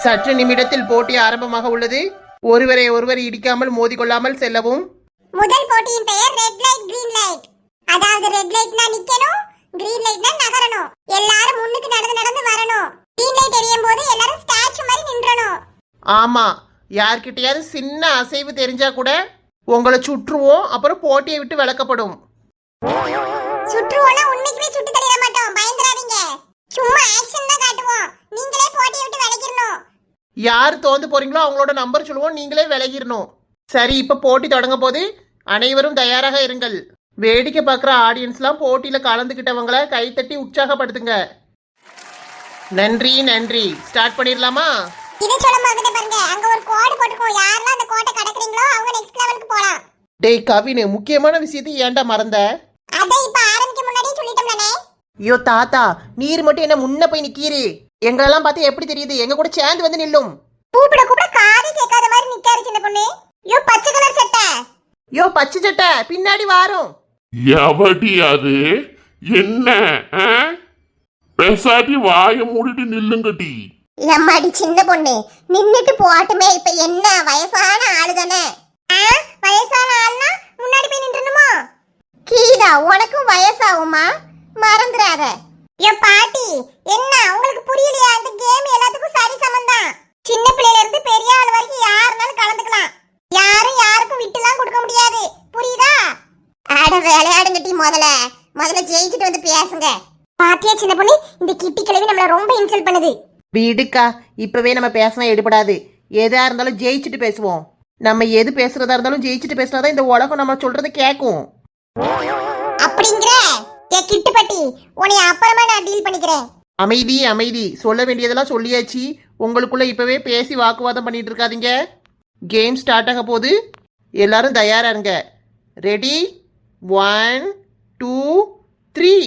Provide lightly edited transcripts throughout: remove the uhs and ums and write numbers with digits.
சற்று நிமிடத்தில் போட்டி ஆரம்பமாக உள்ளது. ஒருவரை ஒருவர் இடிக்காமல் மோதிக்கொள்ளாமல் செல்லவும். முதல் போட்டியின் பெயர் ரெட் லைட் கிரீன் லைட். அதாவது ரெட் லைட்னா நிக்கணும், கிரீன் லைட்னா நகரணும். எல்லாரும் முன்னுக்கு நடந்து நடந்து வரணும். கிரீன் லைட் எரியும் போது எல்லாரும் ஸ்டாச்சு மாதிரி நின்றணும். ஆமா, யார்கிட்டயாவது சின்ன அசைவு தெரிஞ்சா கூட உங்களை சுற்றுவோம், அப்புறம் போட்டியை விட்டு விலக்கப்படும். சுற்றுவோம்னா உண்மைக்குமே சுட்டு தள்ளிட மாட்டோம், பயந்துறாதீங்க. சும்மா ஆக்ஷன் தான் காட்டுவோம். நீங்களே போட்டியை விட்டு விலகிரணும். யார் தோந்து போறீங்களோ அவங்களோட நம்பர் சொல்லுவோம், நீங்களே விலகிடணும். சரி, இப்ப போட்டி தொடங்க போது அனைவரும் தயாராக இருங்கள். வேடிக்கை பார்க்குற ஆடியன்ஸ்லாம் போட்டியில கலந்துக்கிட்டவங்களை கைத்தட்டி உற்சாகப்படுத்துங்க. நன்றி நன்றி. ஸ்டார்ட் பண்ணிடலாமா? இதை சொல்ல மறந்துட்டே பாருங்க, அங்க ஒரு கோடு போட்டுருக்கோம். யாரெல்லாம் அந்த கோட்டை கடக்குறீங்களோ அவங்க நெக்ஸ்ட் லெவலுக்கு போலாம். டேய் கவினு, முக்கியமான விஷயத்தை ஏன்டா மறந்த? அதை இப்ப ஆரம்பிக்க முன்னாடியே சொல்லிட்டோம்லனே. ஐயோ தாத்தா, நீர் மட்டும் என்ன முன்ன போய் நிக்கீரு. எங்களெல்லாம் பார்த்து எப்படி தெரியுது? எங்க கூட சேர்ந்து வந்து நில்லும். கூப்பிட கூப்பிட காது கேட்காத மாதிரி நிக்காரு சின்ன பொண்ணு. யோ பச்சை கலர் சட்டை. யோ பச்சை சட்டை பின்னாடி வாரும். எவடி அது? என்ன பேசாட்டி வாய மூடிட்டு நில்லுங்கட்டி. எம்மாடி சின்ன பொண்ணு, நின்னுட்டு போட்டுமே. இப்ப என்ன வயசான ஆளு தானே? வயசான ஆள்னா முன்னாடி போய் நின்றணுமா? கீதா, உனக்கும் வயசாகுமா? மறந்துடாத. ஏ பாட்டி, என்ன உங்களுக்கு புரியலையா? இந்த கேம் எல்லாத்துக்கும் சரி சமந்தான். சின்ன பிள்ளையில இருந்து பெரிய ஆள் வரைக்கும் யாருனாலும் கலந்துக்கலாம். யாரும் யாருக்கும் விட்டுலாம் கொடுக்க முடியாது, புரியுதா? அட விளையாடுங்கட்டி. முதல்ல ஜெயிச்சுட்டு வந்து பேசுங்க. பாத்தியா சின்ன பொண்ணு, இந்த கிட்டி கிழவி நம்மள ரொம்ப இன்சல்ட் பண்ணுது. வீடுக்கா, இப்பவே நம்ம பேசினா எடுபடாது. எதா இருந்தாலும் ஜெயிச்சுட்டு பேசுவோம். நம்ம எது பேசுறதா இருந்தாலும் ஜெயிச்சுட்டு பேசினாதான் இந்த உலகம் நம்ம சொல்றதை கேட்கும். அப்படிங்கிற கிட்டுப்பட்டி, உன்னை அப்புறமா நான் டீல் பண்ணிக்கிறேன். அமைதி அமைதி. சொல்ல வேண்டியதெல்லாம் சொல்லியாச்சு. உங்களுக்குள்ள இப்பவே பேசி வாக்குவாதம் பண்ணிட்டு இருக்காதீங்க. கேம் ஸ்டார்ட் ஆக போது. எல்லாரும் தயாரா இருங்க. ரெடி? 1 2 3.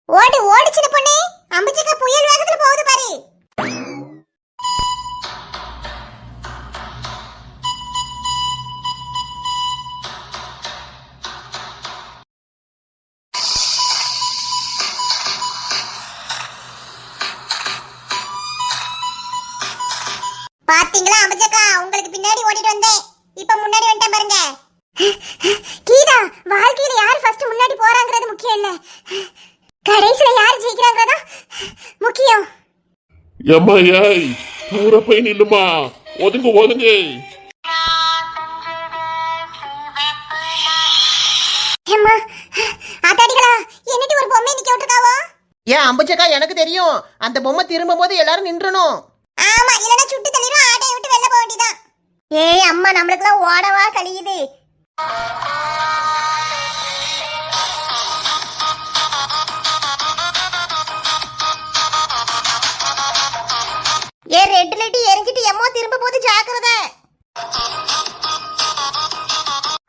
ஓடு ஓடு சின்ன பொண்ணு, அம்புச்சக்கா புயல் வேகத்துல போகுது பாரு. பாத்தீங்களா அம்புச்சக்கா, உங்களுக்கு பின்னாடி ஓடிட்டு வந்தேன். இப்ப முன்னாடி வந்துட்டேன் பாருங்க. கீதா, வாழ்க்கையில யார் ஃபர்ஸ்ட் முன்னாடி போறாங்கிறது முக்கியம் இல்ல, கடைசில யார் ஜெயிக்கிறாங்கறதா முக்கியம். எம்மா ஏய், தூர போய் நில்லுமா. ஒதுங்க ஒதுங்க. அம்மா, ஆத்தாடிகளா, என்னடி ஒரு பொம்மை நிக்க விட்டுருக்காவோ? ஏன் அம்பச்சக்கா, எனக்கு தெரியும். அந்த பொம்மை திரும்பும் போது எல்லாரும் நின்றணும். ஆமா, இல்லனா சுட்டு தள்ளிரும். ஆட்டைய விட்டு வெளில போக வேண்டியதான். ஏய் அம்மா, நம்மளுக்குலாம் ஓடவா கழியுது. ஏ ரெட் லைட் எரிஞ்சிட்டு எம்மோ திரும்ப போது ஜாக்கிரதை.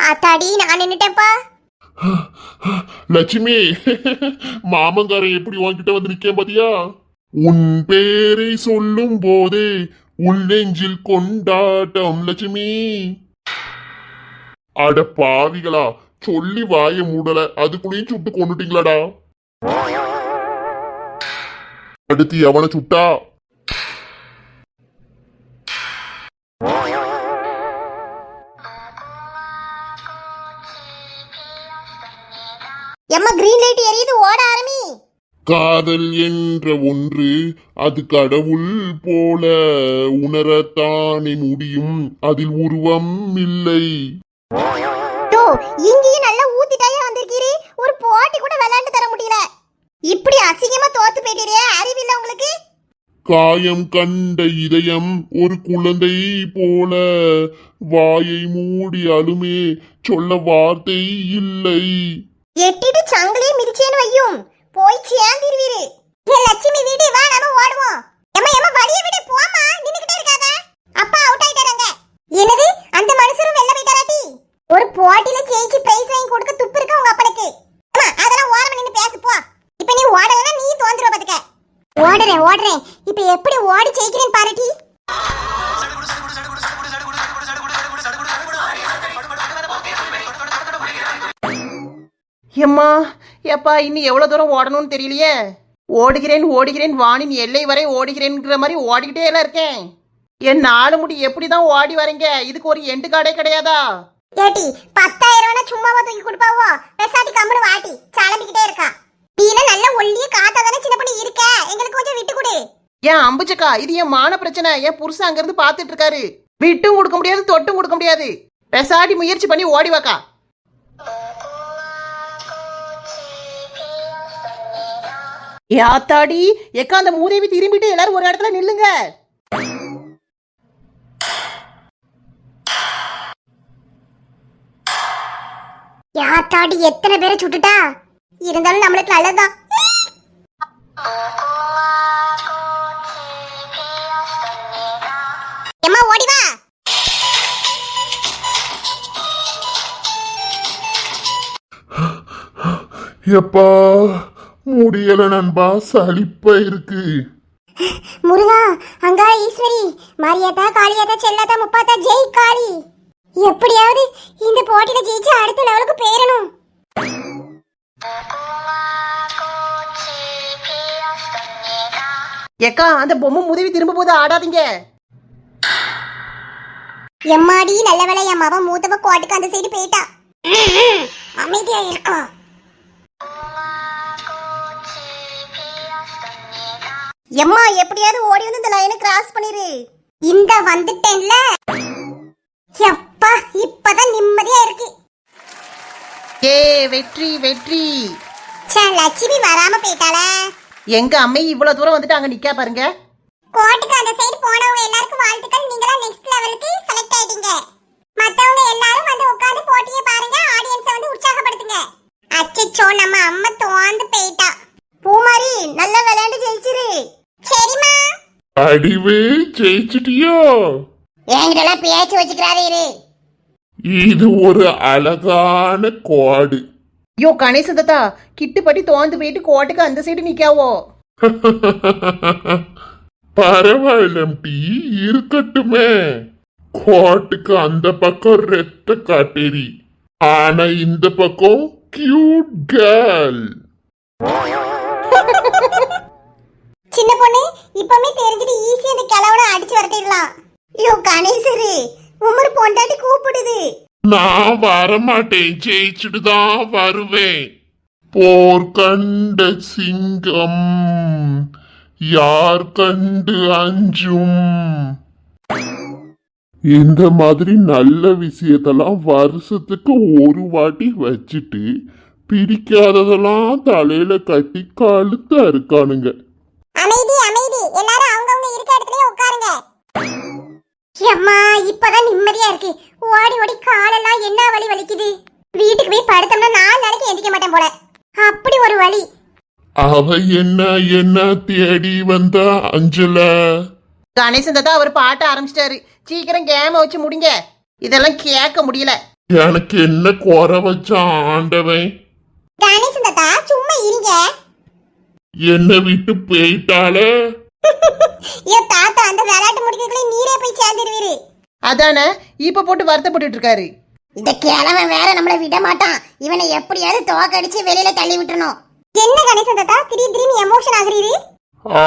ஆத்தாடி, நான் நின்னுட்டேன்ப்பா. லட்சுமி, மாமங்காரன் எப்படி உன்கிட்ட வந்து நிக்கேன் பாத்தியா? உன் பேரை சொல்லும் போதே உள் நெஞ்சில் கொண்டாட்டம். லட்சுமி, அட பாவிகளா, சொல்லி வாய மூடல, அதுக்குள்ளேயும் சுட்டு கொண்டுட்டீங்களாடா. அடுத்து எவனை சுட்டா? எம்மா, கிரீன் லைட் எரியுது, ஓட ஆரம்பி. காதல் என்ற ஒன்று அது கடவுள் போல உணரத்தானே முடியும், அதில் உருவம் இல்லை. இங்கேயும் நல்லா ஊத்திட்டாயே வந்திருக்கீரு, ஒரு போட்டி கூட விளையாண்டு தர முடியல. இப்படி அசிங்கமா தோத்து போயிட்டீரே, அறிவில்லை உங்களுக்கு? காயம் கண்ட இதயம் ஒரு குழந்தை போல வாயை மூடி அழுமே, சொல்ல வார்த்தை இல்லை. எட்டிட்டு சங்கிலியே மிதிச்சேன்னு வையும், போய் சேர்ந்திருவீரு. ஏ லட்சுமி, வீடு வா, நாம ஓடுவோம். எம்மா எம்மா, வழிய விடு, போமா, நின்னுக்கிட்டே இருக்காத. அப்பா அவுட் ஆயிட்டாங்க. என்னது, அந்த மனுஷரும் வெளில போயிட்டாராட்டி? ஒரு போட்டியில ஜெயிச்சு பிரைஸ் வாங்கி கொடுக்க துப்பு இருக்கு உங்க அப்பனுக்கு. அம்மா, அதெல்லாம் ஓரமா நின்னு பேசு போ. இப்ப நீ ஓடலன்னா நீ தோந்துருவ பாத்துக்க. ஓடுறேன். இப்ப எப்படி ஓடி ஜெயிக்கிறேன்னு பாருட்டி. எம்மா, எப்பா இன்னும் எவ்வளவு தூரம் ஓடணும்னு தெரியலையே. ஓடுகிறேன் ஓடுகிறேன் வானின் எல்லை வரை ஓடுகிறேன்ங்கிற மாதிரி ஓடிக்கிட்டே எல்லாம் இருக்கேன். என் 4 முடி எப்படிதான் ஓடி வரீங்க? இதுக்கு ஒரு எண்டு காடே கிடையாதா? ஏட்டி 10,000 சும்மாவா தூக்கி கொடுப்பாவோ? பெசாட்டி கம்முனு வாட்டி சலம்பிக்கிட்டே இருக்கா. நீனா நல்ல ஒல்லிய காத்தாதானே சின்ன பண்ணி இருக்க, எங்களுக்கு கொஞ்சம் விட்டு கொடு. ஏன் அம்புச்சக்கா, இது என் மான பிரச்சனை. என் புருஷன் அங்கிருந்து பாத்துட்டு இருக்காரு. விட்டும் கொடுக்க முடியாது, தொட்டும் கொடுக்க முடியாது. பெசாட்டி முயற்சி பண்ணி ஓடி வாக்கா. யாத்தாடி எக்கா, அந்த மூதேவி திரும்பிட்டு எல்லாரும் ஒரு இடத்துல நில்லுங்க. யாத்தாடி எத்தனை பேரை சுட்டுட்டா? இருந்தாலும் நம்மளுக்கு நல்லதுதான். எம்மா ஓடி வா. எப்பா முடியல நண்பா, சலிப்பா இருக்கு. முருகா, அங்கா ஈஸ்வரி, மாரியாத்தா, காளியாத்தா, செல்லாத்தா, முப்பாத்தா, ஜெய் காளி. எப்படியாவது இந்த போட்டியில ஜெயிச்சு அடுத்த லெவலுக்கு பேரணும். எக்கா, அந்த பொம்மை முதவி திரும்ப போது ஆடாதீங்க. எம்மாடி நல்ல வேலை, என் மாவன் மூத்தவ கோட்டுக்கு அந்த சைடு போயிட்டா. அமைதியா இருக்கா. எம்மா எப்படியாவது ஓடி வந்து இந்த லைனை கிராஸ் பண்ணிரு. இந்த வந்துட்டேன்ல. எப்பா இப்பதான் நிம்மதியா இருக்கு. ஏ வெற்றி வெற்றி. லட்சுமி வராம போயிட்டாளே. எங்க அம்மை இவ்வளவு தூரம் வந்துட்டு அங்க நிக்கா பாருங்க. கோட்டுக்கு அந்த சைடு போனவங்க எல்லாருக்கும் வாழ்த்துக்கள். நீங்களா நெக்ஸ்ட் லெவலுக்கு செலக்ட் ஆயிட்டீங்க. மத்தவங்க எல்லாரும் வந்து உட்கார்ந்து போட்டியை பாருங்க, ஆடியன்ஸை வந்து உற்சாகப்படுத்துங்க. அச்சச்சோ, நம்ம அம்மா தோந்து போயிட்டா. பூமாரி நல்ல விளையாண்டு ஜெயிச்சிரு. சரிம்மா. அடிவே ஜெயிச்சிட்டியோ? என்கிட்ட பேச்சு வச்சுக்கிறாரு இரு. இது ஒரு அழகான கோடு. யோ கணேசதா, கிட்டுப்பட்டி தோந்து போயிட்டு கோட்டுக்கு அந்த சைடு நிக்காவோ? பரவாயில்ல டி, இருக்கட்டுமே. கோட்டுக்கு அந்த பக்கம் ரெட்ட காட்டேரி, ஆனா இந்த பக்கம் கியூட் கேர்ள். சின்ன பொண்ணு இப்பமே தெரிஞ்சிட்டு ஈஸியா இந்த கிளவனை அடிச்சு வரட்டிடலாம். ஐயோ கணேசரு, உமர் பொண்டாட்டி கூப்பிடுது. நான் வரமாட்டேன், ஜெயிச்சுட்டு தான் வருவேன். போர் கண்ட சிங்கம் யார் கண்டு அஞ்சும். இந்த மாதிரி நல்ல விஷயத்தெல்லாம் வருஷத்துக்கு ஒரு வாட்டி வச்சுட்டு பிடிக்காததெல்லாம் தலையில கட்டி கழுத்த இருக்கானுங்க. அமைதி அமைதி, எல்லாரும் அவங்கவங்க இருக்க இடத்துலயே உட்காருங்க. அம்மா இப்பதான் நிம்மதியா இருக்கு. ஓடி ஓடி காலெல்லாம் என்ன வலி வலிக்குது. வீட்டுக்கு போய் படுத்தோம்னா 4 நாளைக்கு எந்திக்க மாட்டேன் போல, அப்படி ஒரு வலி. அவ என்ன தேடி வந்தா அஞ்சல. கணேசதா அவர் பாட்ட ஆரம்பிச்சிட்டாரு. சீக்கிரம் கேம வச்சு முடிங்க, இதெல்லாம் கேட்க முடியல. எனக்கு என்ன குறை வச்சான் ஆண்டவன்? கணேசன் தாத்தா சும்மா இருங்க. என்ன விட்டு போயிட்டாலே. ஏன் தாத்தா, அந்த விளையாட்டு முடிக்கிறதுக்குள்ள நீரே போய் சேர்ந்துருவீரு. அதானே இப்ப போட்டு வருத்தப்பட்டு இருக்காரு. இந்த கிழவன் வேற நம்மள விட மாட்டான். இவனை எப்படியாவது தோக்கடிச்சு வெளியில தள்ளி விட்டுறணும். என்ன கணேசன் தாத்தா திடீர்னு எமோஷன் ஆகுறீரு?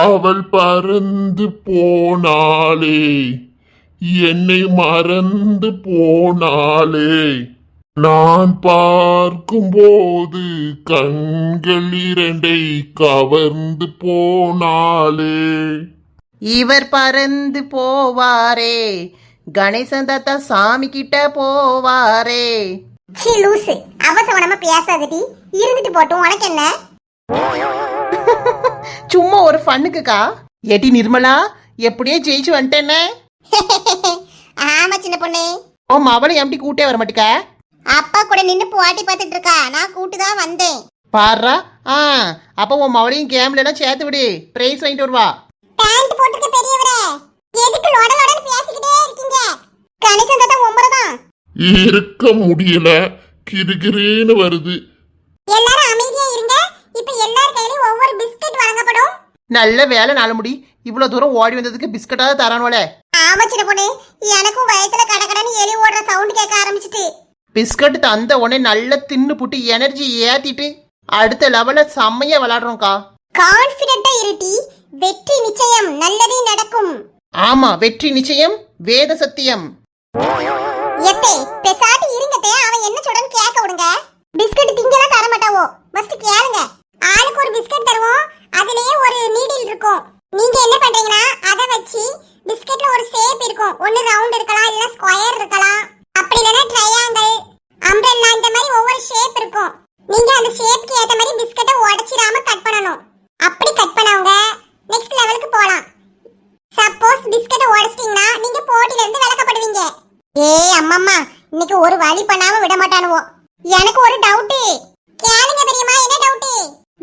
அவள் பறந்து போனாளே, என்னை மறந்து போனாளே. நான் பார்க்கும்போது கண்கள் 2 கவர்ந்து போனாளே. இவர் பறந்து போவாரே, கணேசன் தாத்தா சாமி கிட்ட போவாரே. சீ லூசு, அவசரமா பேசாதடி, இருந்துட்டு போட்டும், உனக்கு என்ன? சும்மா ஒரு ஃபன்னுக்குக்கா. ஏட்டி நிர்மலா, எப்படியே ஜெயிச்சு வந்துட்டேன்னு. ஆமா சின்ன பொண்ணு. ஓ மவளை எப்படி கூட்டே வர மாட்டேக்க? அப்பா கூட நின்னு போட்டி பார்த்துட்டு இருக்கா, நான் கூட்டு தான் வந்தேன். பாடுறா. அப்ப உன் மவளையும் கேம்ல எல்லாம் சேர்த்து விடு, பிரைஸ் வாங்கிட்டு வருவா. பேண்ட் போட்டுக்க பெரியவரே, எதுக்கு லோட லோடன்னு பேசிக்கிட்டே இருக்கீங்க? கணேசன் தாத்தா உம்மரதான் இருக்க முடியல, கிறுகிறுன்னு வருது. எல்லாரும் அமைதியா இருங்க. இப்ப எல்லார் கையிலயும் ஒவ்வொரு பிஸ்கட் வழங்கப்படும். நல்ல வேலை நாள முடி. இவ்வளவு தூரம் ஓடி வந்ததுக்கு பிஸ்கட்டாவது தரானோல. ஆமா சின்ன பொண்ணு, எனக்கும் வயத்துல கடகடன்னு எலி ஓடுற சவுண்ட் கேட்க ஆரம்பிச்சிட்டு. பிஸ்கட் தந்த உடனே நல்லா தின்னு புட்டு எனர்ஜி ஏத்திட்டு அடுத்த லெவல்ல செம்மையா விளையாடுறோம்க்கா. கான்ஃபிடென்ட்டா இருட்டி, வெற்றி நிச்சயம், நல்லதே நடக்கும். ஆமா, வெற்றி நிச்சயம், வேத சத்தியம். எத்தே பெசாட்டி இருங்கத்தே, அவன் என்ன சொல்றான்னு கேட்க விடுங்க. பிஸ்கட் திங்கலாம் தர மாட்டாவோ, ஃபர்ஸ்ட் கேளுங்க. ஆளுக்கு ஒரு பிஸ்கட் தருவோம், அதுலயே ஒரு நீடில் இருக்கும். நீங்க என்ன பண்றீங்கன்னா அதை வச்சு பிஸ்கட்ல ஒரு ஷேப் இருக்கும். ஒன்னு ரவுண்ட் இருக்கலாம், இல்ல ஸ்கொயர் இருக்கலாம், அப்படி இல்லனா ட்ரையாங்கிள், அம்ப்ரெல்லா, இந்த மாதிரி ஒவ்வொரு ஷேப் இருக்கும். நீங்க அந்த ஷேப்க்கு ஏத்த மாதிரி பிஸ்கட்டை உடைச்சிராம கட் பண்ணணும். அப்படி கட் பண்ணவங்க நெக்ஸ்ட் லெவலுக்கு போலாம். சப்போஸ் பிஸ்கட்டை உடைச்சிட்டீங்கன்னா நீங்க போட்டில இருந்து விலக்கப்படுவீங்க. அம்மம்மா, இன்னைக்கு ஒரு வழி பண்ணாம விட மாட்டானுவோ. எனக்கு ஒரு டவுட், கேளுங்க பெரியம்மா. என்ன டவுட்?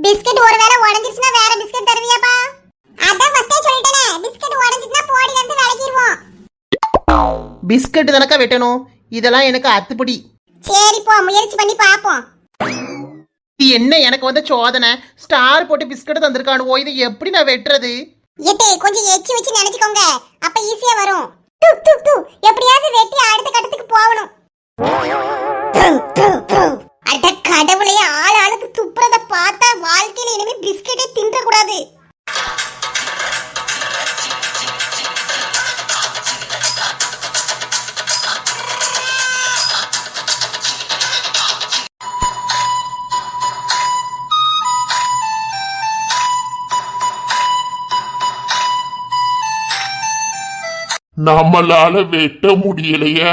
பிஸ்கட் ஒருவேளை உடைஞ்சிருச்சுனா வேற பிஸ்கட் தருவியாப்பா? அதான் ஃபர்ஸ்டே சொல்லிட்டேனே, பிஸ்கட் உடைஞ்சிட்டா போடில இருந்து விலகிடுவோம். பிஸ்கட் தானக்கா வெட்டணும், இதெல்லாம் எனக்கு அத்துப்படி. சரி போ, முயற்சி பண்ணி பாப்போம். இது என்ன எனக்கு வந்த சோதனை? ஸ்டார் போட்டு பிஸ்கட் தந்திருக்கானுவோ, இது எப்படி நான் வெட்டுறது? ஏத்தே கொஞ்சம் எச்சி வச்சு நினைச்சுக்கோங்க, அப்ப ஈஸியா வரும். எப்படியாவது வெட்டி அடுத்த கட்டத்துக்கு போகணும். அட கடவுளே, ஆளுக்கு துப்புறத பார்த்தா வாழ்க்கையில இனிமே பிஸ்கட்டே தின்ற கூடாது. நம்மளால வெட்ட முடியலையே,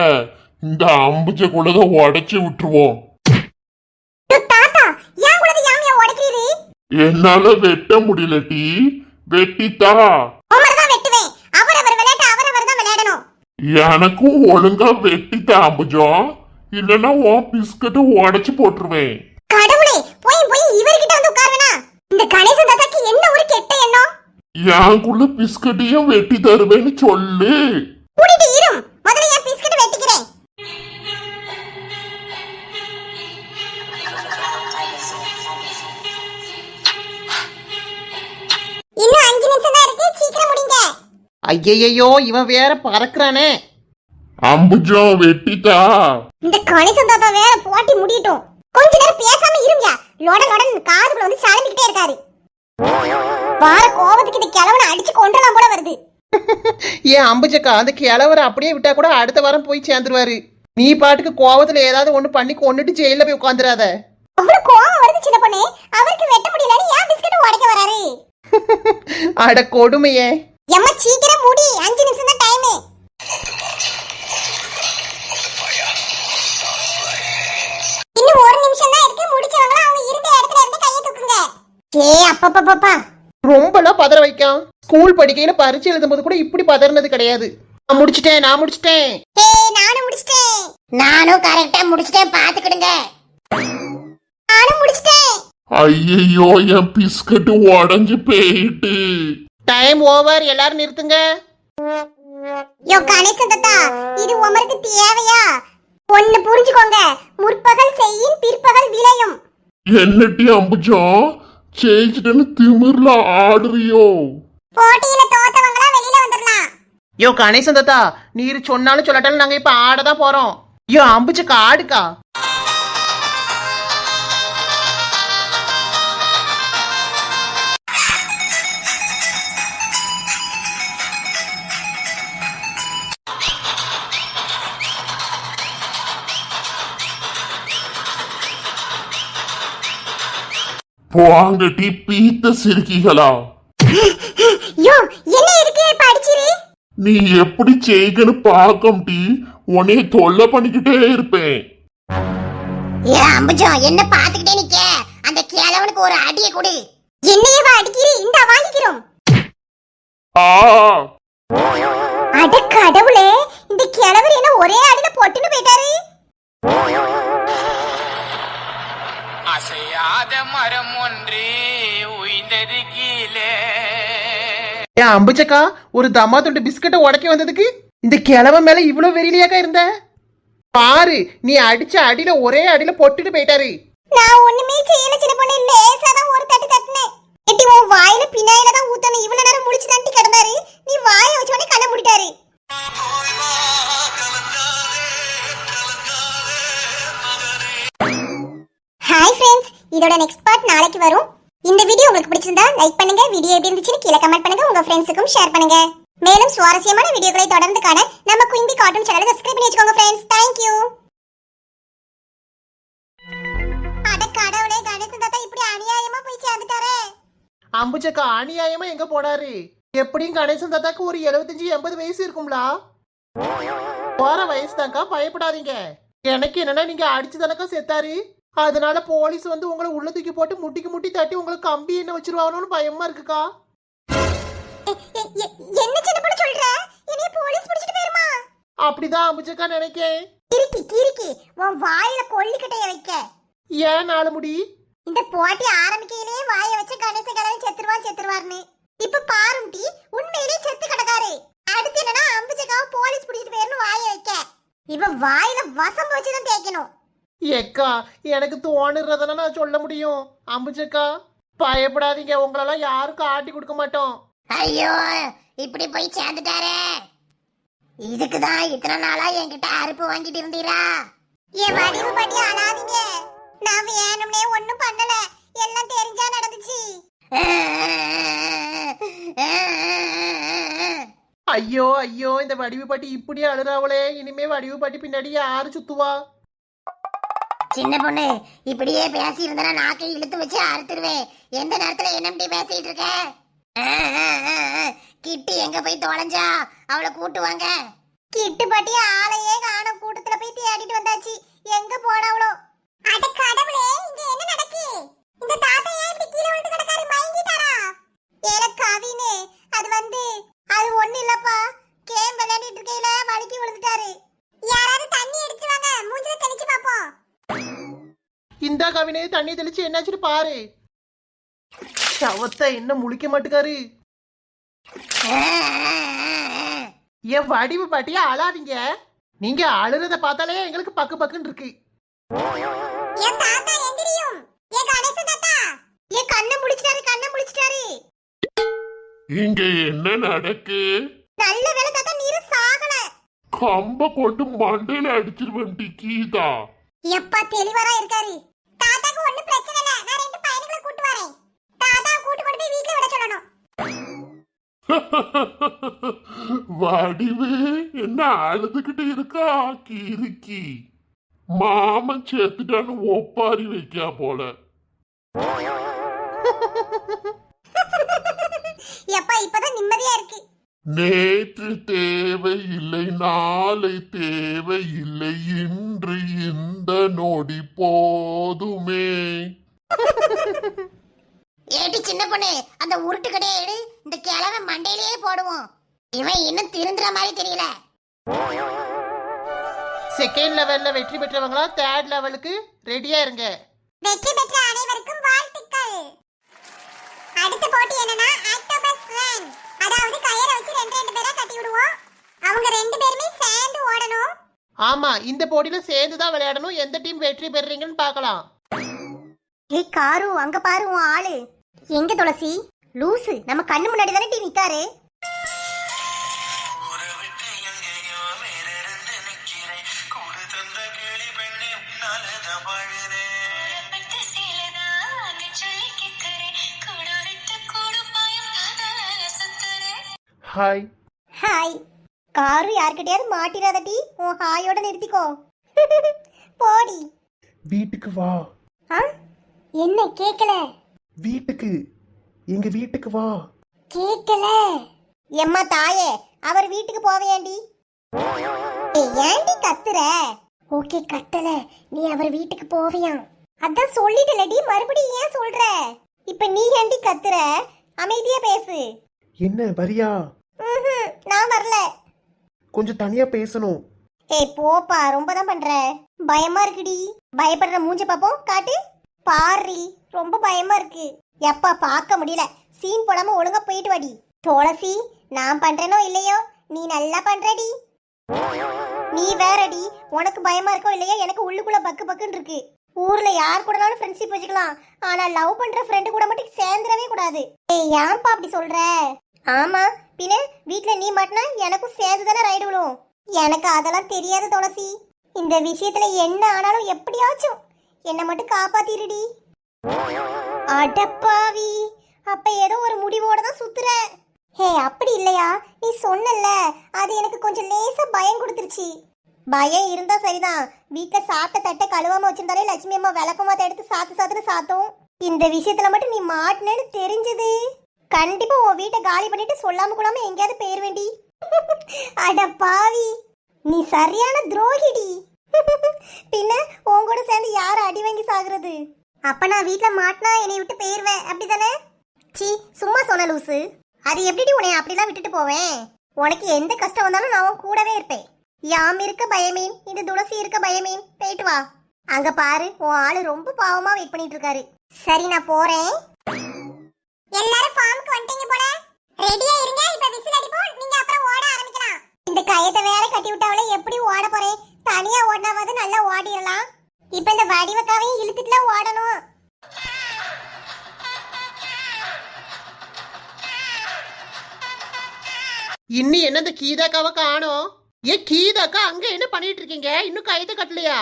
இந்த அம்புஜ குலத உடைச்சு விட்டுருவோம். தாத்தா, ஏன் கூடது யாமையா உடைக்கிறீரு? என்னால வெட்ட முடியல டி, வெட்டித்தா. உமரதான் வெட்டுவேன். அவரவர் விளையாட்டு அவரவர் தான் விளையாடணும். எனக்கும் ஒழுங்கா வெட்டித்தா அம்புஜம், இல்லன்னா உன் பிஸ்கட்டை உடைச்சு போட்டுருவேன். கடவுளே, போய் இவர்கிட்ட வந்து உட்காருவேனா? இந்த கணேசன் தாத்தாக்கு என்ன ஒரு கெட்ட எண்ணம்? எனக்குள்ள பிஸ்கட்டையும் வெட்டி தருவேன்னு சொல்லு. கூட்டிட்டு இரும், முதல்ல என் பிஸ்கட் வெட்டிக்கிறேன். இன்னும் 5 நிமிஷம் தான் இருக்கு, சீக்கிரம் முடிங்க. ஐயையோ, இவன் வேற பறக்குறானே. அம்புஜம் வெட்டித்தா. இந்த கணேசன் தாத்தா வேற போட்டி முடியட்டும். கொஞ்ச நேரம் பேசாம இருங்க. லொடன் காதுக்குள்ள வந்து சாலமிக்கிட்டே இருக்காரு. வார கோவத்துக்கு இந்த கிழவனை அடிச்சு கொன்றலாம் போல வருது. ஏன் அம்புஜக்கா, அந்த கிழவரை அப்படியே விட்டா கூட அடுத்த வாரம் போய் சேர்ந்துருவாரு. நீ பாட்டுக்கு கோவத்துல ஏதாவது ஒண்ணு பண்ணி கொண்டுட்டு ஜெயில போய் உட்காந்துராத. அவ்வளவு கோவம் வருது சின்ன பொண்ணு. அவருக்கு வெட்ட முடியலன்னு ஏன் பிஸ்கட் உடைக்க வராரு? அட கொடுமையே. எம்மா சீக்கிரம் மூடி, 5 நிமிஷம் தான் டைம். இன்னும் 1 நிமிஷம் தான் இருக்கு. முடிச்சவங்க அவங்க இருந்த இடத்துல இருந்து கையை தூக்குங்க. அப்பப்பப்பா, ரொம்பலாம் பதற வைக்கான். ஸ்கூல் படிக்கையில பரீட்சை எழுதும்போது கூட இப்படி பதறினது கிடையாது. நான் முடிச்சிட்டேன். நானும் முடிச்சிட்டேன். நானும் கரெக்டா முடிச்சிட்டேன், பாத்துக்கிடுங்க. நானும் முடிச்சிட்டேன். ஐயோ, என் பிஸ்கட் உடைஞ்சு போயிட்டு. டைம் ஓவர், எல்லாரும் நிறுத்துங்க. யோ கணேசன் தாத்தா, இது உமருக்கு தேவையா? ஒன்னு புரிஞ்சுக்கோங்க, முற்பகல் செய்யின் பிற்பகல் விளையும். என்னட்டி அம்புஜம், ஜெயிச்சிட்டேன்னு திமிர்ல ஆடுறியோ? போட்டியில தோத்தவங்களா வெளியில வந்துடலாம். யோ கணேசன் தாத்தா, நீர் சொன்னாலும் சொல்லட்டாலும் நாங்க இப்ப ஆடதான் போறோம். யோ அம்புச்சக்கா, ஆடுக்கா. போங்கட்டி பீத்த சிரிக்கிகளா. யோ என்ன இருக்கு படிச்சிரு. நீ எப்படி செய்கன்னு பாக்கம் டி, உன்னைய தொல்லை பண்ணிக்கிட்டே இருப்பேன். ஏ அம்புஜம், என்ன பாத்துக்கிட்டே நிக்க? அந்த கிழவனுக்கு ஒரு அடியை கொடு. என்னையவா அடிக்கிறீ? இந்த வாங்கிக்கிறோம். அட கடவுளே, இந்த கிழவர் என்ன ஒரே அடியில போட்டுன்னு போயிட்டாரு. அசையாத மரம் ஒன்றே உயிர்ந்தது கீழே. ஏன் அம்புச்சக்கா, ஒரு தம்மா துண்டு பிஸ்கட்டை உடைக்க வந்ததுக்கு இந்த கிழவன் மேல இவ்வளவு வெறியிலையாக்கா இருந்த? பாரு, நீ அடிச்ச அடியில ஒரே அடியில போட்டுட்டு போயிட்டாரு. நான் ஒண்ணுமே செய்யல சின்ன பொண்ணு, லேசா தான் ஒரு தட்டு தட்டுனேன். எட்டி உன் வாயில பின்னாயில தான் ஊத்தணும். இவ்வளவு நேரம் முடிச்சு தட்டி கிடந்தாரு, நீ வாயை வச்சோடனே கண்ணை மூடிட்டாரு. ஹாய் ஃப்ரெண்ட்ஸ், இதோட நெக்ஸ்ட் பார்ட் நாளைக்கு வரும். இந்த வீடியோ உங்களுக்கு பிடிச்சது பிடிச்சிருந்தா லைக் பண்ணுங்க, வீடியோ எப்படி இருந்துச்சுன்னு கீழே கமெண்ட் பண்ணுங்க, உங்க ஃப்ரெண்ட்ஸுக்கும் ஷேர் பண்ணுங்க. மேலும் சுவாரஸ்யமான வீடியோக்களை தொடர்ந்து காண நம்ம குயின்பி கார்ட்டூன் சேனலை சப்ஸ்கிரைப் பண்ணி வச்சுக்கோங்க ஃப்ரெண்ட்ஸ். Thank you. அட கடவுளே, கணேசன் தாத்தா இப்படி அநியாயமா போய் சேர்ந்துட்டாரே. அம்புச்சக்கா அநியாயமா எங்க போனாரு? எப்படியும் கணேசன் தாத்தாக்கு ஒரு 75-80 வயசு இருக்கும்லா. போற வயசு தான்க்கா, பயப்படாதீங்க. எனக்கு என்னன்னா நீங்க அடிச்சு தானக்கா செத்தாரு. அதனால போலீஸ் வந்து உங்களை உள்ள தூக்கி போட்டு முட்டிக்கு முட்டி தட்டி உங்களுக்கு கம்பி என்ன வச்சிருவாங்கன்னு பயமா இருக்குக்கா. என்ன சின்ன பொண்ணு சொல்ற? என்னைய போலீஸ் பிடிச்சிட்டு போயிருமா? அப்படிதான் அம்புச்சக்கா நினைக்கேன். கிறுக்கி கிறுக்கி உன் வாயில கொல்லிக்கட்டைய வைக்க. ஏன் நாலு முடி? இந்த போட்டி ஆரம்பிக்கையிலேயே வாயை வச்சு கணேச கலவன் செத்துருவார்னு இப்ப பாரும்டி உண்மையிலேயே செத்து கிடக்காரு. அடுத்து என்னன்னா அம்புச்சக்காவை போலீஸ் பிடிச்சிட்டு போயிருன்னு வாயை வைக்க. இவன் வாயில வசம்பு வச்சுதான் தேய்க்கணும். ஏக்கா எனக்கு தோணுறதுனா நான் சொல்ல முடியும். அம்புச்சக்கா பயப்படாதீங்க, உங்களெல்லாம் யாருக்கும் ஆட்டி கொடுக்க மாட்டோம். ஐயோ, இப்படி போய் சேர்ந்துட்டாரே. இதுக்குதான் இத்தனை நாளா என்கிட்ட அறுப்பு வாங்கிட்டு இருந்தீரா? என் வடிவு பட்டி அழாதீங்க, நான் வேணும்னே ஒண்ணும் பண்ணல, எல்லாம் தெரிஞ்சா நடந்துச்சு. ஐயோ ஐயோ, இந்த வடிவு பாட்டி இப்படி அழுறாவளே. இனிமே வடிவு பாட்டி பின்னாடி யாரு சுத்துவா? சின்ன பொண்ணு, இப்படியே பேசி இருந்தா நாக்கை இழுத்து வச்சு அறுத்துருவேன். எந்த நேரத்துல என்னம்டி பேசிட்டு இருக்க? கிட்டு எங்க போய் தொலைஞ்சா? அவளை கூட்டுவாங்க. கிட்டு பாட்டி ஆளையே காணோம், கூட்டத்துல போய் தேடிட்டு வந்தாச்சு. எங்க போனவளோ? அட கடவுளே, இங்க என்ன நடக்கு? இந்த தாத்தா ஏன் இப்படி கீழ விழுந்து கிடக்காரு? மயங்கிட்டாரா? ஏல கவினே, அது ஒண்ணு இல்லப்பா, கேம் விளையாடிட்டு இருக்கையில வழுக்கி விழுந்துட்டாரு. யாராவது தண்ணி எடுத்து வாங்க, மூஞ்சில தெளிச்சு பாப்போம். இந்த கவினே தண்ணி தெளிச்சு என்னாச்சுன்னு பாரு. சவத்தை என்ன முழிக்க மாட்டுக்காரு. என் வடிவு பாட்டியா அழாதீங்க. நீங்க அழுறத பார்த்தாலே எங்களுக்கு பக்கு பக்குன்னு இருக்கு. என் தாத்தா எந்திரியும். என் கணேச தாத்தா, என் கண்ணை முடிச்சிட்டாரு. இங்க என்ன நடக்கு? நல்ல வேளை தாத்தா, நீரு சாகல. கம்ப கொண்டு மண்டையில அடிச்சிருவேன் கீதா. எப்பா தெளிவாரா இருக்காரு. தாத்தாக்கு ஒண்ணும் பிரச்சனை இல்ல, நான் 2 பையன்களை கூட்டி வரேன். தாத்தா கூட்டி கொண்டு போய் வீட்ல விட சொல்லணும். வடிவு என்ன அழுதுகிட்டு இருக்கா கிறுக்கி? மாமன் சேர்த்துட்டான்னு ஒப்பாரி வைக்கா போல. எப்பா இப்பதான் நிம்மதியா இருக்கு. நேற்று தேவையில்லை, நாளை தேவையில்லை, இன்று இந்த நொடி போதுமே. ஏடி சின்ன பொண்ணு, அந்த உருட்டு கடையை எடு, இந்த கிழமை மண்டையிலேயே போடுவோம். இவன் இன்னும் திருந்துற மாதிரி தெரியல. செகண்ட் லெவல்ல வெற்றி பெற்றவங்களா தேர்ட் லெவலுக்கு ரெடியா இருங்க. வெற்றி பெற்ற அனைவருக்கும் வாழ்த்துக்கள். அடுத்த போட்டி என்னன்னா ஆக்டோபஸ் ரன். அதாவது கயிறை வச்சு 2 பேரா கட்டி விடுவோம். அவங்க 2 பேருமே சேர்ந்து ஓடணும். ஆமா, இந்த போட்டியில சேர்ந்து தான் விளையாடணும். எந்த டீம் வெற்றி பெறுறீங்கன்னு பார்க்கலாம். ஏய் காரு, அங்க பாரு உன் ஆளு. எங்க துளசி? லூசு, நம்ம கண்ணு முன்னாடி தானே டீ நிக்காரு. Hi hi. காரு யார்கிட்டயாவது மாட்டிராதடி, உன் ஹாயோட நிறுத்திக்கோ. போடி. வீட்டுக்கு வா. என்ன கேக்கல? வீட்டுக்கு, எங்க வீட்டுக்கு வா. கேக்கல. எம்மா தாயே, அவர் வீட்டுக்கு போவேண்டி. ஏண்டி கத்துற? ஓகே கத்தல, நீ அவர் வீட்டுக்கு போவியா? அதான் சொல்லிட்டலடி, மறுபடியும் ஏன் சொல்ற? இப்ப நீ ஏண்டி கத்துற? அமைதியா பேசு. என்ன வரியா? நான் வரல. கொஞ்சம் தனியா பேசணும். ஏய் போப்பா, ரொம்ப தான் பண்ற. பயமா இருக்குடி. பயப்படுற மூஞ்ச பாப்போம், காட்டு. பாரி, ரொம்ப பயமா இருக்கு. எப்பா பார்க்க முடியல. சீன் போடாம ஒழுங்கா போயிட்டு வாடி. துளசி, நான் பண்றேனோ இல்லையோ, நீ நல்லா பண்றடி. நீ வேறடி, உனக்கு பயமா இருக்கோ இல்லையோ, எனக்கு உள்ளுக்குள்ள பக்கு பக்குன்னு இருக்கு. ஊர்ல யார் கூடனாலும் ஃப்ரெண்ட்ஷிப் வச்சுக்கலாம், ஆனா லவ் பண்ற ஃப்ரெண்டு கூட மட்டும் சேர்ந்துடவே கூடாது. ஏய் ஏன்பா அப்படி சொல்ற? ஆமா பின்ன, வீட்ல நீ மாட்டினா எனக்கும் சேர்ந்து தானே ரைடு விழும். எனக்கு அதெல்லாம் தெரியாது துளசி. இந்த விஷயத்துல என்ன ஆனாலும் எப்படியாச்சும் என்ன மட்டும் காப்பாத்திருடி. அடப்பாவி, அப்ப ஏதோ ஒரு முடிவோட தான் சுத்துற. ஹே அப்படி இல்லையா, நீ சொன்னல அது எனக்கு கொஞ்சம் லேசா பயம் கொடுத்துருச்சு. பயம் இருந்தா சரிதான், வீட்டுல சாப்பிட்ட தட்டை கழுவாம வச்சிருந்தாலே லட்சுமி அம்மா விளக்கமாத்த எடுத்து சாத்துன்னு சாத்தும். இந்த விஷயத்துல மட்டும் நீ மாட்டினேன்னு தெரிஞ்சது கண்டிப்பா உன் வீட்டை காலி பண்ணிட்டு சொல்லாம கூடாம எங்கேயாவது போயிரு வேண்டி. அட பாவி, நீ சரியான துரோகிடி. பின்ன உன் கூட சேர்ந்து யாரும் அடி வாங்கி சாகுறது? அப்ப நான் வீட்டுல மாட்டினா என்னை விட்டு போயிருவேன் அப்படிதானே? சி சும்மா சொன்ன லூசு. அது எப்படி உன்னை அப்படிலாம் விட்டுட்டு போவேன்? உனக்கு எந்த கஷ்டம் வந்தாலும் நான் உன் கூடவே இருப்பேன். யாம் இருக்க பயமேன், இந்த துளசி இருக்க பயமேன். போயிட்டு வா. அங்க பாரு, உன் ஆளு ரொம்ப பாவமா வெயிட் பண்ணிட்டு இருக்காரு. சரி நான் போறேன். எல்லாரும் ஃபார்முக்கு வந்துட்டீங்க போல. ரெடியா இருங்க, இப்ப விசில் அடிப்போம், நீங்க அப்புறம் ஓட ஆரம்பிக்கலாம். இந்த கயத்தை வேற கட்டி விட்டாவளே, எப்படி ஓட போறேன்? தனியா ஓடினாவது நல்லா ஓடிடலாம். இப்ப இந்த வடிவக்காவையும் இழுத்துட்டுலாம் ஓடணும். இன்னி என்ன இந்த கீதாக்காவை காணோம்? கீதாக்கா அங்க என்ன பண்ணிட்டு இருக்கீங்க? இன்னும் கயத்தை கட்டலையா?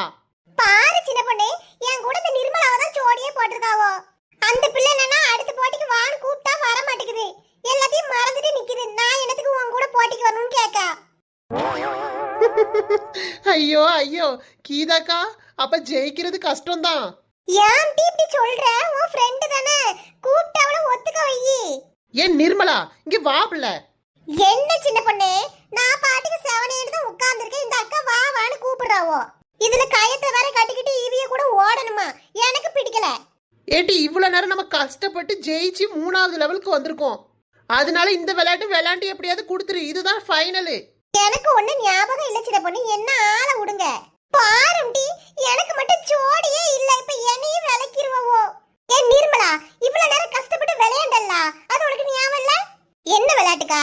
பாரு சின்ன பொண்ணு, என் கூட இந்த நிர்மலாவை தான் ஜோடியே போட்டிருக்காவோ. அந்த பிள்ளை என்னன்னா அடுத்த போட்டிக்கு வான்னு கூப்பிட்டா வர மாட்டேங்குது. எல்லாத்தையும் மறந்துட்டு நிக்குது. நான் என்னத்துக்கு உன் கூட போட்டிக்கு வரணும்னு கேட்கா. ஐயோ ஐயோ கீதாக்கா, அப்ப ஜெயிக்கிறது கஷ்டம்தான். ஏன் இப்படி சொல்ற? உன் ஃப்ரெண்ட் தானே, கூப்பிட்டு அவளை ஒத்துக்க வை. ஏன் நிர்மலா இங்க வா பிள்ளை. என்ன சின்ன பொண்ணு, நான் பாட்டுக்கு செவனேன்னு தான் உட்கார்ந்துருக்கேன். இந்த அக்கா வா வான்னு கூப்பிடுறாவோ. இதுல கயத்தை வேற கட்டிக்கிட்டு ஈவிய கூட ஓடணுமா? எனக்கு பிடிக்கல. ஏட்டி இவ்வளவு நேரம் நம்ம கஷ்டப்பட்டு ஜெயிச்சு 3வது லெவலுக்கு வந்திருக்கோம். அதனால இந்த விளையாண்டு எப்படியாவது கொடுத்துரு. இதுதான் ஃபைனலு. எனக்கு ஒண்ணு ஞாபகம் இல்ல சின்ன பொண்ணு, என்ன ஆள விடுங்க. பாரும்டி, எனக்கு மட்டும் ஜோடியே இல்ல. இப்ப என்னையும் விளக்கிடுவோ. ஏன் நிர்மலா, இவ்வளவு நேரம் கஷ்டப்பட்டு விளையாண்டல்ல, அது உனக்கு ஞாபகம் இல்ல? என்ன விளையாட்டுக்கா?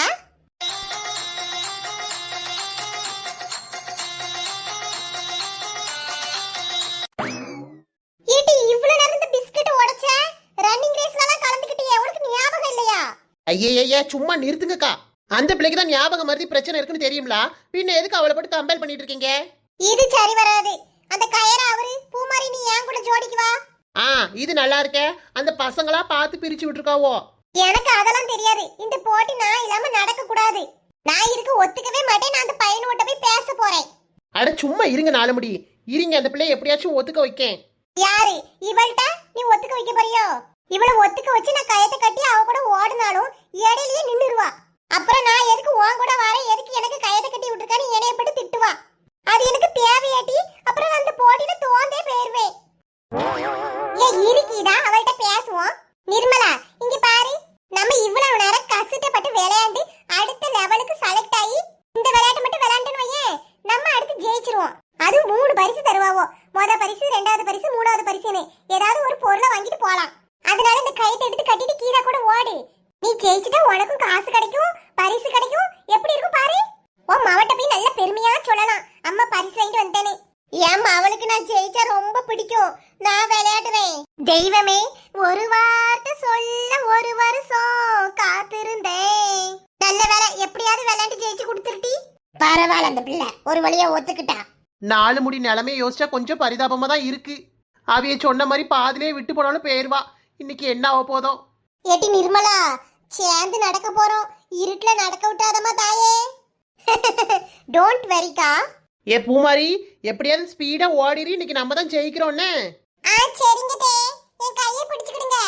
ஏடி இவ்வளவு நேரம் இந்த பிஸ்கட் உடைச்ச, ரன்னிங் ரேஸ்ல எல்லாம் கலந்துக்கிட்டியே, உனக்கு ஞாபகம் இல்லையா? ஐயே சும்மா நிறுத்துங்கக்கா. அந்த பிள்ளைக்கு தான் ஞாபகம் மறுதி பிரச்சனை இருக்குன்னு தெரியுங்களா? பின்ன எதுக்கு அவளை போட்டு கம்பேர் பண்ணிட்டு இருக்கீங்க? இது சரி வராது. அந்த கயரா அவரு பூமாரி, நீ ஏன் கூட ஜோடிக்கு வா. இது நல்லா இருக்க. அந்த பசங்களா பார்த்து பிரிச்சு விட்டுருக்காவோ. எனக்கு அதெல்லாம் தெரியாது. இந்த போட்டி நான் இல்லாம நடக்க கூடாது. நான் இருக்க ஒத்துக்கவே மாட்டேன். நான் அந்த பையனோட போய் பேச போறேன். அட சும்மா இருங்க, 4 முடி இருங்க. அந்த பிள்ளைய எப்படியாச்சும் ஒத்துக்க வைக்கேன். யாரு இவள்கிட்ட நீ ஒத்துக்க வைக்க போறியோ? இவளை ஒத்துக்க வச்சு நான் கயத்தை கட்டி அவ கூட ஓடினாலும் இடையிலேயே நின்னுருவா. அப்புறம் நான் எதுக்கு உன் கூட வரேன், எதுக்கு எனக்கு கயத்தை கட்டி விட்டுருக்கான்னு என்னைய பட்டு திட்டுவா. அது எனக்கு தேவையாட்டி. அப்புறம் நான் அந்த போட்டியில தோந்தே போயிருவேன். ஏன் இருக்கீதா, அவள்கிட்ட பேசுவோம். நிர்மலா இங்க பாரு, நம்ம இவ்வளவு நேரம் கஷ்டப்பட்டு விளையாண்டு அடுத்த லெவலுக்கு செலக்ட் ஆகி இந்த விளையாட்டு மட்டும் விளையாண்டுன்னு வையேன், நம்ம அடுத்து ஜெயிச்சிருவோம். அது 3 பரிசு தருவாவோ. முதல் பரிசு, 2வது பரிசு, 3வது பரிசுன்னு ஏதாவது ஒரு பொருளை வாங்கிட்டு போலாம். அதனால இந்த கயித்தை எடுத்து கட்டிட்டு கீழே கூட ஓடு. நீ ஜெயிச்சுட்டா உனக்கும் காசு கிடைக்கும், பரிசு கிடைக்கும். எப்படி இருக்கும் பாரு. உன் மாவட்ட போய் நல்ல பெருமையா சொல்லலாம், அம்மா பரிசு வாங்கிட்டு வந்தேன்னு. ஏன் அவளுக்கு நான் ஜெயிச்சா ரொம்ப பிடிக்கும், நான் விளையாடுவேன். தெய்வமே, ஒரு வார்த்தை சொல்ல 1 வருஷம் காத்திருந்தேன். நல்ல வேலை, எப்படியாவது விளையாண்டு ஜெயிச்சு கொடுத்துருட்டி. பரவாயில்ல, அந்த பிள்ளை ஒரு வழியா ஒத்துக்கிட்டா. 4 முடி நிலைமையை யோசிச்சா கொஞ்சம் பரிதாபமா தான் இருக்கு. அவைய சொன்ன மாதிரி பாதிலே விட்டு போனாலும் போயிருவா. இன்னைக்கு என்ன ஆக போதும்? ஏட்டி நிர்மலா, சேர்ந்து நடக்க போறோம். இருட்டுல நடக்க விட்டாதமா தாயே. டோன்ட் வெரிக்கா. பூமாரி, எப்படியாவது ஸ்பீடா ஓடிரி. இன்னைக்கு நம்ம தான் ஜெயிக்கிறோம்னு. சரிங்க தே, என் கையை பிடிச்சுக்கிடுங்க.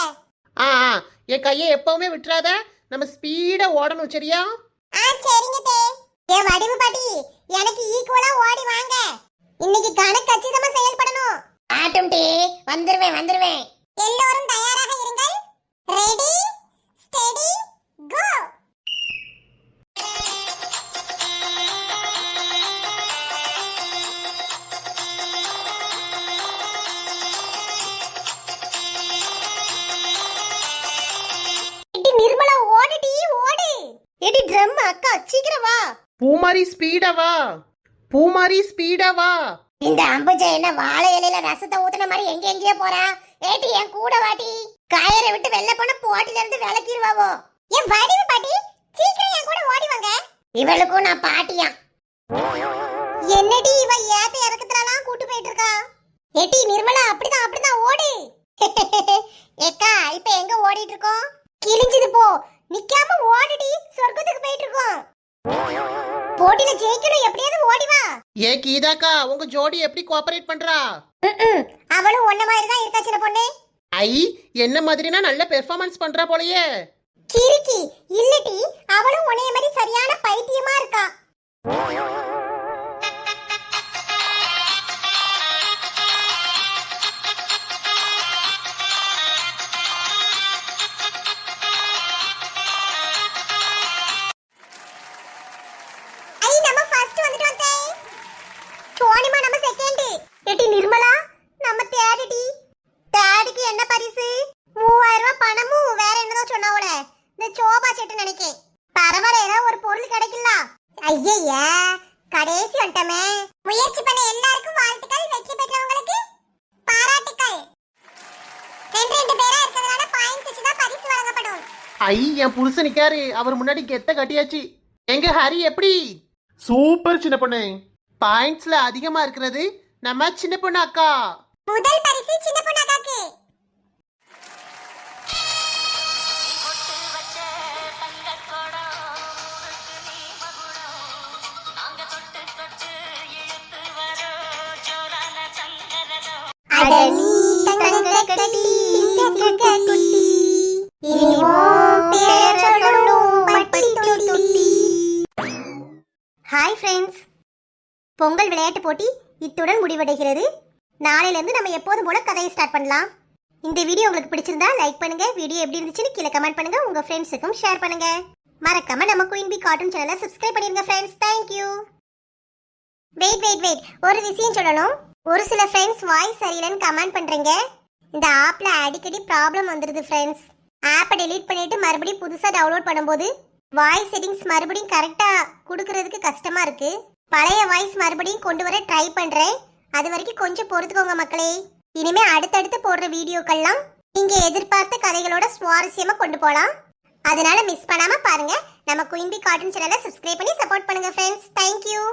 என் கையை எப்பவுமே விட்டுறாத. நம்ம ஸ்பீடா ஓடணும், சரியா? சரிங்க தே. என் வடிவு பாட்டி, எனக்கு ஈக்குவலா ஓடி வாங்க. இன்னைக்கு கணக்கு கச்சிதமா செயல்படணும். ஆட்டும் டே, வந்துருவேன். எல்லோரும் தயாராக இருங்கள். Ready, steady, go. நிர்மலா ஓடுடி, ஓடு. எடி ட்ரம் அக்கா, சீக்கிரம் வா. பூமாரி ஸ்பீடா வா. பூமாரி ஸ்பீடா வா. இந்த அம்புஜை என்ன வாழை இலையில ரசத்தை ஊத்துன மாதிரி எங்கேயோ போறா. ஏட்டி என் கூட வாட்டி. கயரை விட்டு வெளில போன போட்டில இருந்து விளக்கிடுவாவோ. என் வடிவு பாட்டி, சீக்கிரம் என் கூட ஓடி வாங்க. இவளுக்கும் நான் பாட்டியா? என்னடி இவ ஏத்த இறக்கத்துலலாம் கூட்டு போயிட்டு இருக்கா? ஏட்டி நிர்மலா, அப்படிதான் ஓடு. ஏக்கா, இப்ப எங்க ஓடிட்டு இருக்கோம்? கிழிஞ்சது போ, நிக்காம ஓடிடி, சொர்க்கத்துக்கு போயிட்டு இருக்கோம். போட்டில ஜெயிக்கணும், எப்படியாவது ஓடி வா. ஏ கீதாக்கா, உங்க ஜோடி எப்படி கோஆபரேட் பண்றா? அவளும் ஒன்ன மாதிரி தான் இருக்கா சின்ன பொண்ணு. ஐ, என்ன மாதிரினா நல்ல பெர்ஃபார்மன்ஸ் பண்றா போலயே. கிறுக்கி இல்லடி, அவளும் உன்னைய மாதிரி சரியான பைத்தியமா இருக்கா. ஐ, நம்ம ஃபர்ஸ்ட் வந்துட்டோம் தே. சோனிமா நம்ம செகண்ட். ஏடி நிர்மலா, நம்ம தேர்டி. தேர்டுக்கு என்ன பரிசு? 3000 ரூபாய் பணமும் வேற என்னதோ சொன்னாவளே, இந்த சோபா செட்டு நினைக்கேன். பரவாயில்ல, ஏதாவது ஒரு பொருள் கிடைக்கல. ஐயய்யா, கடைசி வந்துட்டமே. முயற்சி பண்ண எல்லாருக்கும் வாழ்த்துக்கள், வெற்றி பெற்றவங்களுக்கு பாராட்டுக்கள். ரெண்டு பேரா இருக்கிறதுனால பாயிண்ட்ஸ் வச்சு தான் பரிசு வழங்கப்படும். ஐ, என் புருஷன் நிக்காரு, அவர் முன்னாடி கெத்த கட்டியாச்சு. எங்க ஹரி எப்படி? சூப்பர் சின்ன பொண்ணு. பாயிண்ட்ஸ்ல அதிகமா இருக்கிறது நம்ம சின்ன பொண்ணு அக்கா. முதல் பரிசு சின்ன பொண்ணு அக்காக்கு. ஹாய் ஃப்ரெண்ட்ஸ், பொங்கல் விளையாட்டு போட்டி இத்துடன் முடிவடைகிறது. நாளையிலேருந்து நம்ம எப்போதும் போல கதையை ஸ்டார்ட் பண்ணலாம். இந்த வீடியோ உங்களுக்கு பிடிச்சிருந்தா லைக் பண்ணுங்க. வீடியோ எப்படி இருந்துச்சுன்னு கீழே கமெண்ட் பண்ணுங்க. உங்க ஃப்ரெண்ட்ஸுக்கும் ஷேர் பண்ணுங்க. மறக்காம நம்ம குயின் பி கார்ட்டூன் சேனலை சப்ஸ்கிரைப் பண்ணிருங்க ஃப்ரெண்ட்ஸ். தேங்க்யூ. வெயிட், ஒரு விஷயம் சொல்லணும். ஒரு சில ஃப்ரெண்ட்ஸ் வாய்ஸ் சரியில்லைன்னு கமெண்ட் பண்றீங்க. இந்த ஆப்ல அடிக்கடி ப்ராப்ளம் வந்துருது ஃப்ரெண்ட்ஸ். ஆப்பை டெலீட் பண்ணிட்டு மறுபடியும் புதுசா டவுன்லோட் பண்ணும்போது வாய்ஸ் செட்டிங்ஸ் மறுபடியும் கரெக்டா கொடுக்கறதுக்கு கஷ்டமா இருக்கு. பழைய வாய்ஸ் மறுபடியும் கொண்டு வர ட்ரை பண்றேன். அது வரைக்கும் கொஞ்சம் பொறுத்துக்கோங்க மக்களே. இனிமே அடுத்தடுத்து போடுற வீடியோக்கெல்லாம் நீங்க எதிர்பார்த்த கதைகளோட சுவாரஸ்யமா கொண்டு போலாம். அதனால மிஸ் பண்ணாம பாருங்க. நம்ம குயின் பி கார்ட்டூன் சேனலை சப்ஸ்கிரைப் பண்ணி சப்போர்ட் பண்ணுங்க ஃப்ரெண்ட்ஸ். தேங்க்யூ.